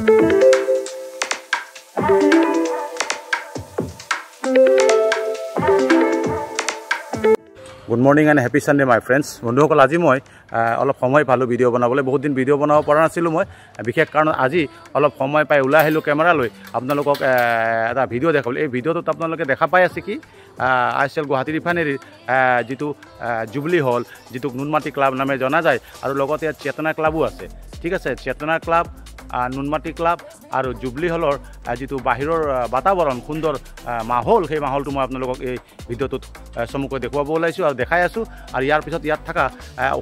Good morning and happy Sunday my friends. বন্ধুসকল, আজি মই অলপ সময় পালোঁ ভিডিঅ' বনাবলৈ। বহুত দিন ভিডিঅ' বনাব পৰা নাছিলোঁ মই, বিশেষ কাৰণত আজি অলপ সময় পাই ওলাই আহিলোঁ কেমেৰা লৈ আপোনালোকক এটা ভিডিঅ' দেখাবলৈ। এই ভিডিঅ'টোত আপোনালোকে দেখা পাই আছে কি ICL গুৱাহাটী ৰিফাইনেৰীৰ যিটো জুবলি হল, যিটোক নুনমাটি ক্লাব নামে জনা যায়, আৰু লগতে ইয়াত চেতনা ক্লাবো আছে। ঠিক আছে, চেতনা ক্লাব, নুনমাটি ক্লাব আৰু জুবলি হলৰ যিটো বাহিৰৰ বাতাবৰণ, সুন্দৰ মাহল, সেই মাহলটো মই আপোনালোকক এই ভিডিঅ'টোত চমুকৈ দেখুৱাব ওলাইছোঁ আৰু দেখাই আছোঁ। আৰু ইয়াৰ পিছত ইয়াত থকা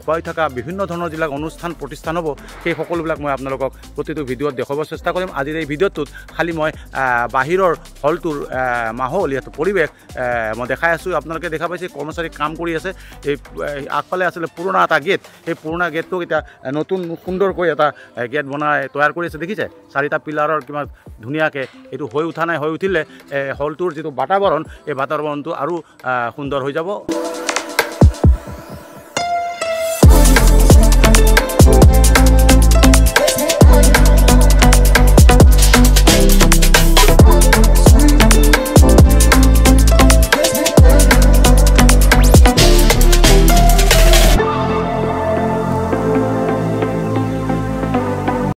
হৈ থকা বিভিন্ন ধৰণৰ যিবিলাক অনুষ্ঠান প্ৰতিষ্ঠান হ'ব, সেই সকলোবিলাক মই আপোনালোকক প্ৰতিটো ভিডিঅ'ত দেখুৱাব চেষ্টা কৰিম। আজিৰ এই ভিডিঅ'টোত খালি মই বাহিৰৰ হলটোৰ মাহল, ইয়াত পৰিৱেশ মই দেখাই আছোঁ। আপোনালোকে দেখা পাইছে কৰ্মচাৰী কাম কৰি আছে। এই আগফালে আছিলে পুৰণা এটা গেট, সেই পুৰণা গেটটোক এতিয়া নতুন সুন্দৰকৈ এটা গেট বনাই তৈয়াৰ কৰি আছে। দেখিছে, 4টা পিলাৰৰ কিমান ধুনীয়াকৈ এইটো হৈ উঠা নাই। হৈ উঠিলে হলটোৰ যিটো বাতাবৰণ, এই বাতাবৰণটো আৰু সুন্দৰ হৈ যাব।